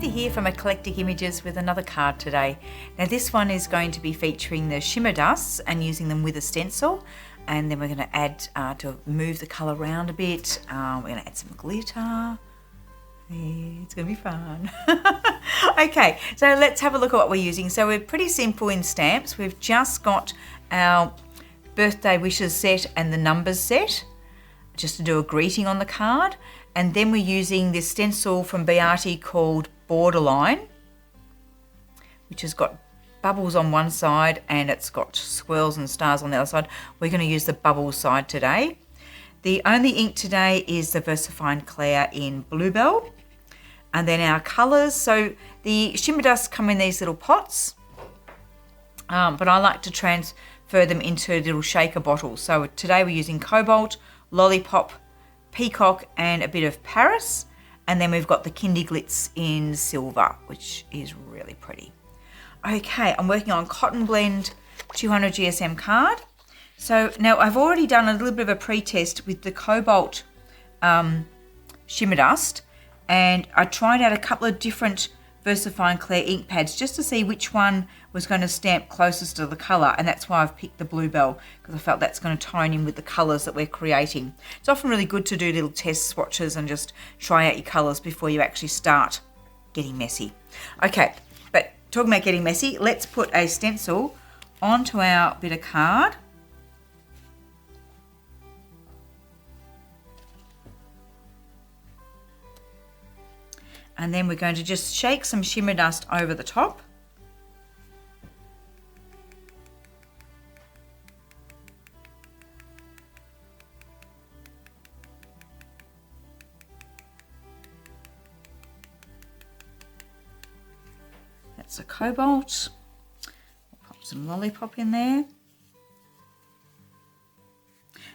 Cathy here from Eclectic Images with another card today. Now this one is going to be featuring the shimmer dusts and using them with a stencil, and then we're going to add to move the colour around a bit. We're going to add some glitter. It's going to be fun. Okay, so let's have a look at what we're using. So we're pretty simple in stamps. We've just got our birthday wishes set and the numbers set, just to do a greeting on the card. And then we're using this stencil from Beati called Borderline, which has got bubbles on one side and it's got swirls and stars on the other side. We're going to use the bubbles side today. The only ink today is the VersaFine Clear in Bluebell. And then our colours, so the shimmer dusts come in these little pots, but I like to transfer them into little shaker bottles. So today we're using Cobalt, Lollipop, Peacock and a bit of Paris, and then we've got the Kindy Glitz in silver, which is really pretty. Okay, I'm working on Cotton Blend 200 GSM card. So now I've already done a little bit of a pre-test with the Cobalt shimmer dust, and I tried out a couple of different VersaFine Clear ink pads just to see which one was going to stamp closest to the colour, and that's why I've picked the Bluebell, because I felt that's going to tone in with the colours that we're creating. It's often really good to do little test swatches and just try out your colours before you actually start getting messy. Okay, but talking about getting messy, let's put a stencil onto our bit of card. And then we're going to just shake some shimmer dust over the top. That's a Cobalt. We'll pop some Lollipop in there.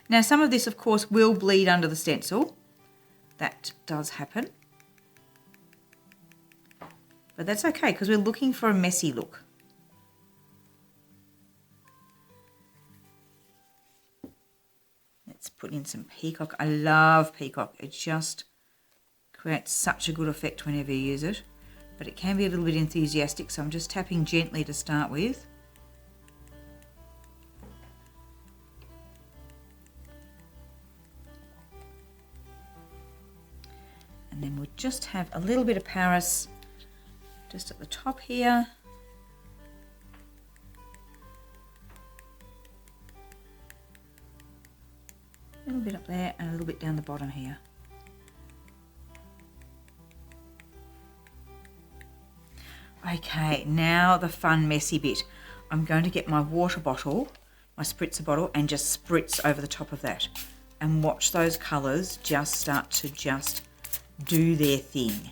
Now some of this of course will bleed under the stencil. That does happen. But that's okay because we're looking for a messy look. Let's put in some Peacock. I love Peacock. It just creates such a good effect whenever you use it. But it can be a little bit enthusiastic, so I'm just tapping gently to start with. And then we'll just have a little bit of Paris just at the top here. A little bit up there and a little bit down the bottom here. Okay, now the fun messy bit. I'm going to get my water bottle, my spritzer bottle, and just spritz over the top of that. And watch those colours just start to just do their thing.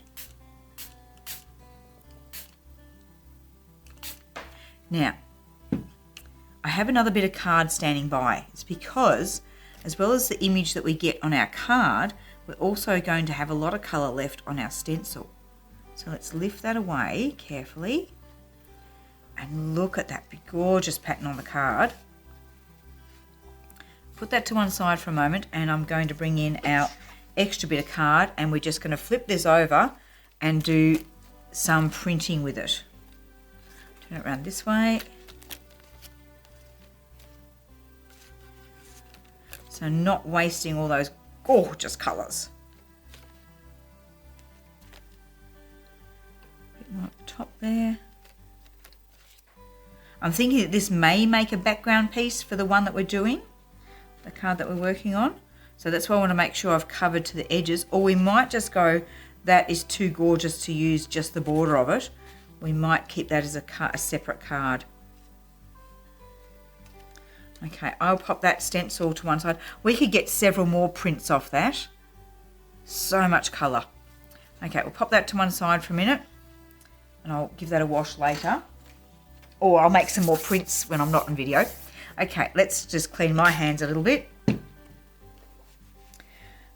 Now, I have another bit of card standing by. It's because, as well as the image that we get on our card, we're also going to have a lot of colour left on our stencil. So let's lift that away carefully. And look at that gorgeous pattern on the card. Put that to one side for a moment, and I'm going to bring in our extra bit of card, and we're just going to flip this over and do some printing with it. Turn it around this way. So not wasting all those gorgeous colours. Bit more up the top there. I'm thinking that this may make a background piece for the one that we're doing, the card that we're working on. So that's why I want to make sure I've covered to the edges, or we might just go, that is too gorgeous to use just the border of it. We might keep that as a separate card. Okay, I'll pop that stencil to one side. We could get several more prints off that. So much colour. Okay, we'll pop that to one side for a minute, and I'll give that a wash later. Or I'll make some more prints when I'm not on video. Okay, let's just clean my hands a little bit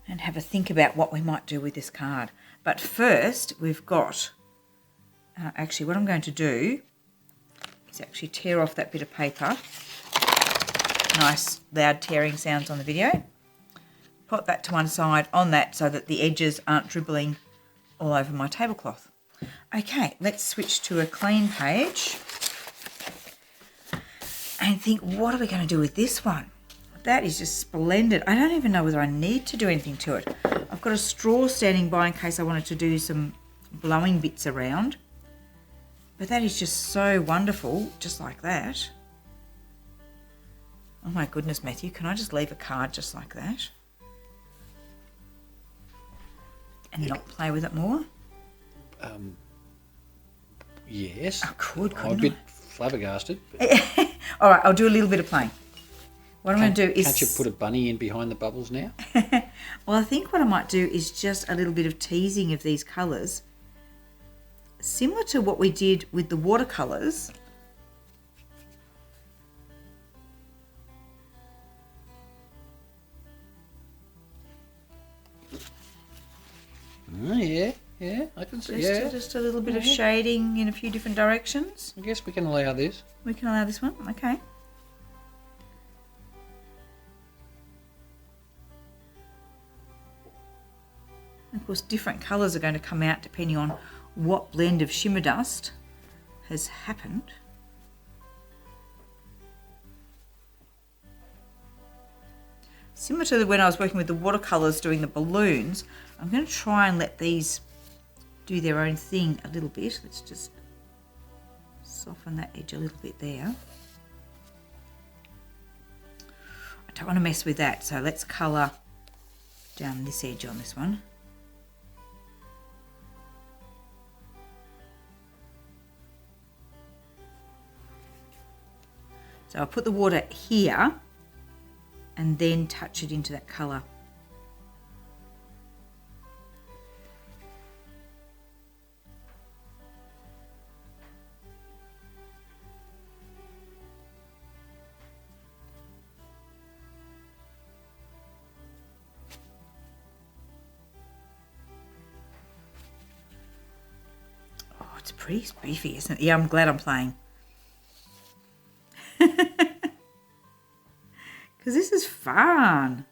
and have a think about what we might do with this card. But first, we've got... actually, what I'm going to do is actually tear off that bit of paper. Nice loud tearing sounds on the video. Put that to one side on that so that the edges aren't dribbling all over my tablecloth. Okay, let's switch to a clean page and think, what are we going to do with this one? That is just splendid. I don't even know whether I need to do anything to it. I've got a straw standing by in case I wanted to do some blowing bits around. But that is just so wonderful, just like that. Oh my goodness, Matthew, can I just leave a card just like that? And not play with it more? Yes. I could, I'm a bit flabbergasted. All right, I'll do a little bit of playing. What I'm going to do is... Can't you put a bunny in behind the bubbles now? Well, I think what I might do is just a little bit of teasing of these colours. Similar to what we did with the watercolours. Oh, yeah, I can see. Just a little bit of shading in a few different directions. I guess we can allow this. We can allow this one, okay. Of course, different colours are going to come out depending on what blend of shimmer dust has happened. Similar to when I was working with the watercolours doing the balloons, I'm going to try and let these do their own thing a little bit. Let's just soften that edge a little bit there. I don't want to mess with that, so let's colour down this edge on this one. So I'll put the water here and then touch it into that colour. Oh, it's pretty spiffy, isn't it? Yeah, I'm glad I'm playing. Because this is fun.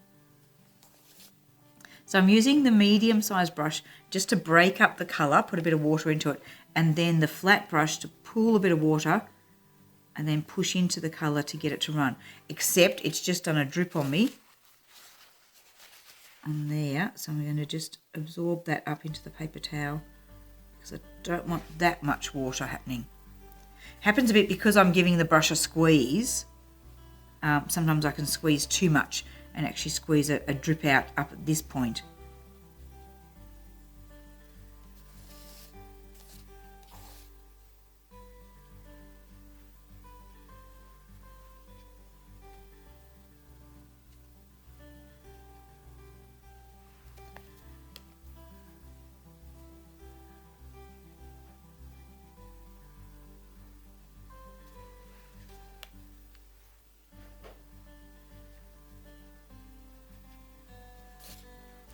So I'm using the medium-sized brush just to break up the colour, put a bit of water into it, and then the flat brush to pull a bit of water and then push into the colour to get it to run. Except it's just done a drip on me. On there, so I'm going to just absorb that up into the paper towel because I don't want that much water happening. Happens a bit because I'm giving the brush a squeeze. Sometimes I can squeeze too much and actually squeeze a drip out up at this point.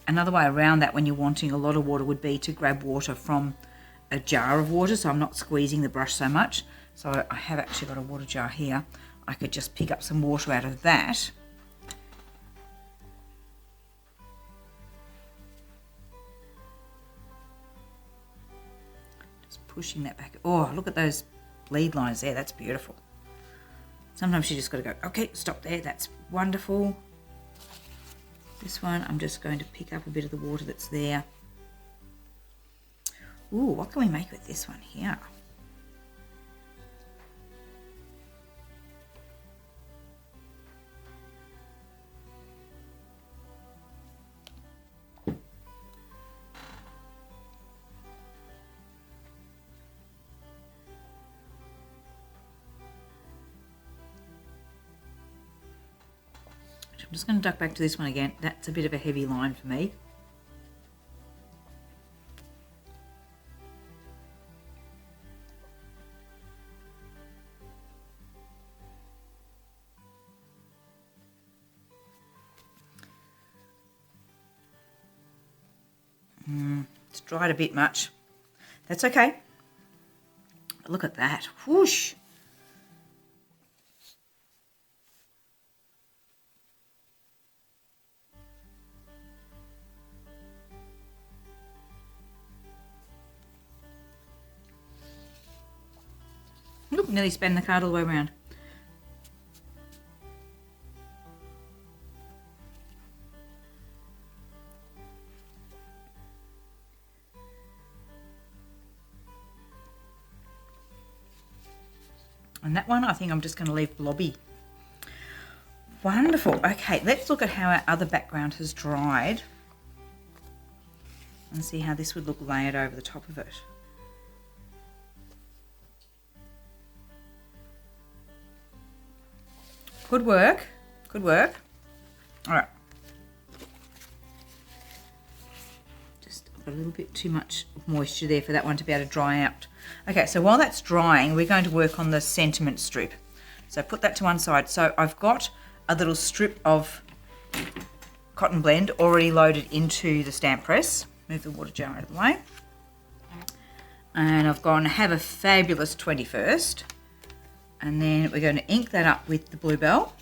Another way around that when you're wanting a lot of water would be to grab water from a jar of water, so I'm not squeezing the brush so much. So I have actually got a water jar here. I could just pick up some water out of that. Just pushing that back. Oh, look at those bleed lines there. That's beautiful. Sometimes you just got to go, okay, stop there. That's wonderful. This one, I'm just going to pick up a bit of the water that's there. Ooh, what can we make with this one here? I'm just going to duck back to this one again. That's a bit of a heavy line for me. It's dried a bit much. That's okay. Look at that. Whoosh. Nearly span the card all the way around. And that one I think I'm just going to leave blobby. Wonderful. Okay, let's look at how our other background has dried and see how this would look layered over the top of it. Good work. Good work. All right. Just a little bit too much moisture there for that one to be able to dry out. Okay, so while that's drying, we're going to work on the sentiment strip. So put that to one side. So I've got a little strip of cotton blend already loaded into the stamp press. Move the water jar out of the way. And I've gone Have a Fabulous 21st. And then we're going to ink that up with the Bluebell.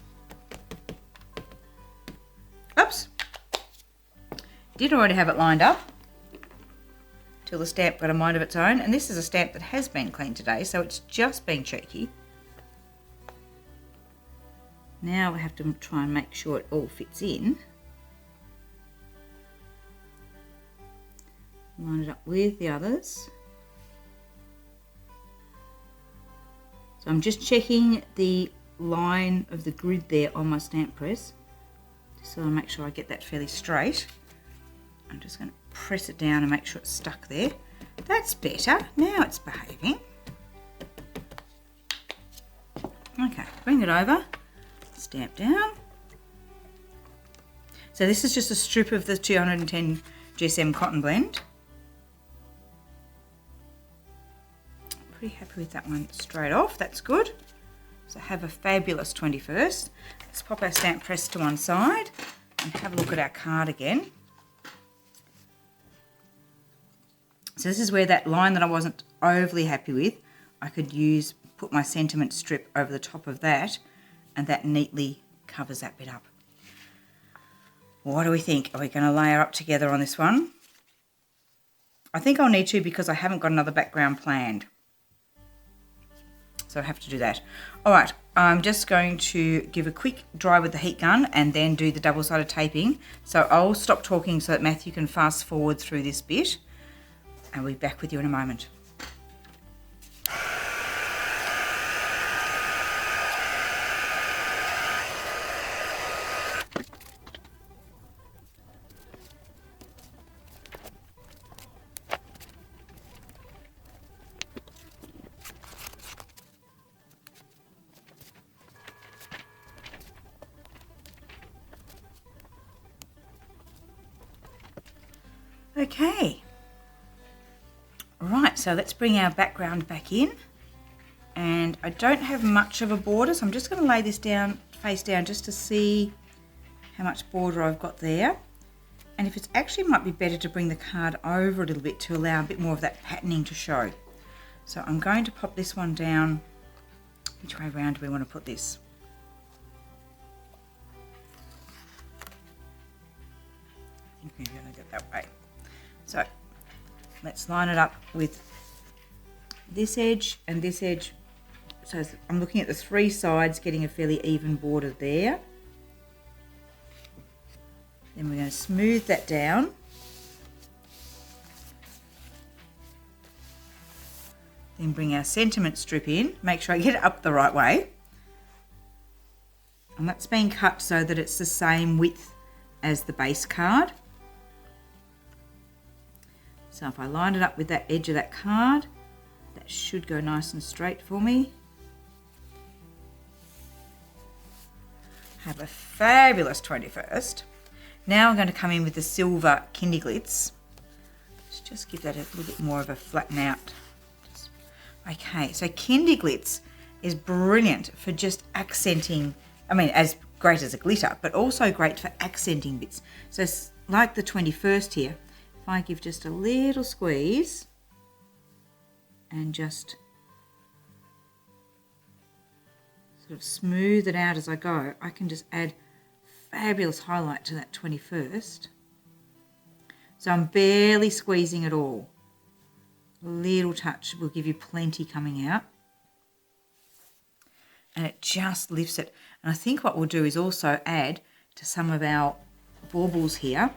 Oops. Did already have it lined up till the stamp got a mind of its own. And this is a stamp that has been cleaned today, so it's just been cheeky. Now we have to try and make sure it all fits in. Line it up with the others. So I'm just checking the line of the grid there on my stamp press, just so I make sure I get that fairly straight. I'm just going to press it down and make sure it's stuck there. That's better. Now it's behaving. Okay, bring it over, stamp down. So this is just a strip of the 210 GSM cotton blend. Pretty happy with that one straight off. That's good. So Have a Fabulous 21st. Let's pop our stamp press to one side and have a look at our card again. So this is where that line that I wasn't overly happy with, I could put my sentiment strip over the top of that, and that neatly covers that bit up. What do we think? Are we going to layer up together on this one? I think I'll need to, because I haven't got another background planned. So I have to do that. All right, I'm just going to give a quick dry with the heat gun and then do the double-sided taping. So I'll stop talking so that Matthew can fast forward through this bit, and we'll be back with you in a moment. Okay, right, so let's bring our background back in, and I don't have much of a border, so I'm just going to lay this down face down just to see how much border I've got there, and if it's actually might be better to bring the card over a little bit to allow a bit more of that patterning to show. So I'm going to pop this one down. Which way around do we want to put this? I think we're going to go that way. So let's line it up with this edge and this edge. So I'm looking at the three sides, getting a fairly even border there. Then we're going to smooth that down. Then bring our sentiment strip in. Make sure I get it up the right way. And that's being cut so that it's the same width as the base card. So if I line it up with that edge of that card, that should go nice and straight for me. Have a Fabulous 21st. Now I'm going to come in with the silver Kindy Glitz. Let's just give that a little bit more of a flatten out. Okay, so Kindy Glitz is brilliant for just accenting, I mean, as great as a glitter, but also great for accenting bits. So like the 21st here, if I give just a little squeeze and just sort of smooth it out as I go, I can just add fabulous highlight to that 21st. So I'm barely squeezing at all. A little touch will give you plenty coming out. and it just lifts it. And I think what we'll do is also add to some of our baubles here.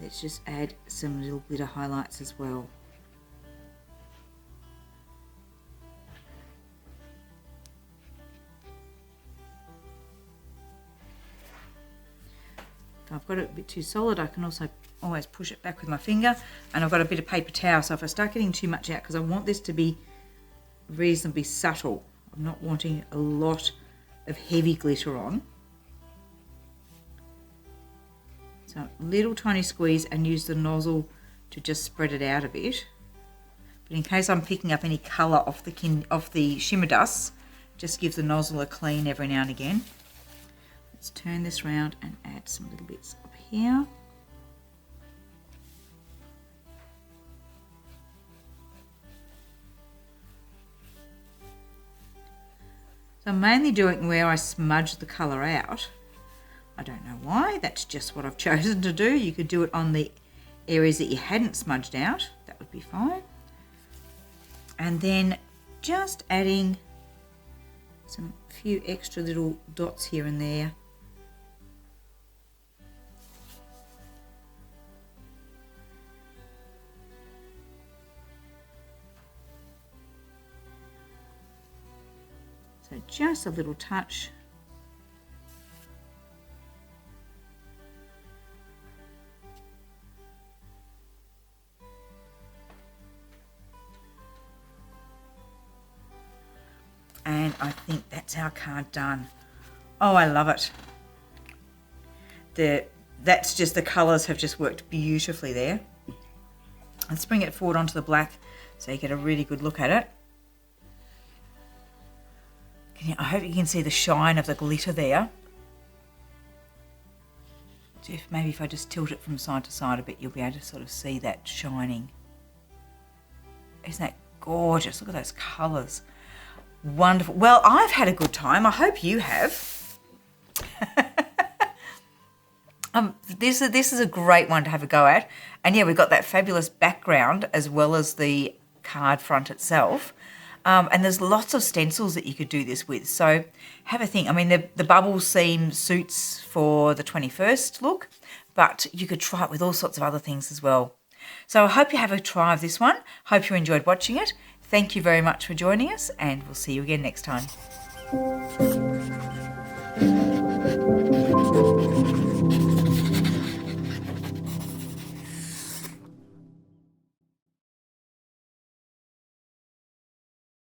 Let's just add some little glitter highlights as well. If I've got it a bit too solid, I can also always push it back with my finger, and I've got a bit of paper towel, so if I start getting too much out, because I want this to be reasonably subtle, I'm not wanting a lot of heavy glitter on. So little tiny squeeze and use the nozzle to just spread it out a bit. But in case I'm picking up any colour off the shimmer dust, just give the nozzle a clean every now and again. Let's turn this round and add some little bits up here. So I'm mainly doing where I smudge the colour out. I don't know why, that's just what I've chosen to do. You could do it on the areas that you hadn't smudged out, that would be fine. And then just adding some few extra little dots here and there. So just a little touch. And I think that's our card done. Oh, I love it. That's just, the colours have just worked beautifully there. Let's bring it forward onto the black so you get a really good look at it. I hope you can see the shine of the glitter there. Maybe if I just tilt it from side to side a bit, you'll be able to sort of see that shining. Isn't that gorgeous? Look at those colours. Wonderful. Well, I've had a good time. I hope you have. This is a great one to have a go at. And yeah, we've got that fabulous background as well as the card front itself. And there's lots of stencils that you could do this with. So have a think. I mean, the bubble seam suits for the 21st look, but you could try it with all sorts of other things as well. So I hope you have a try of this one. Hope you enjoyed watching it. Thank you very much for joining us, and we'll see you again next time.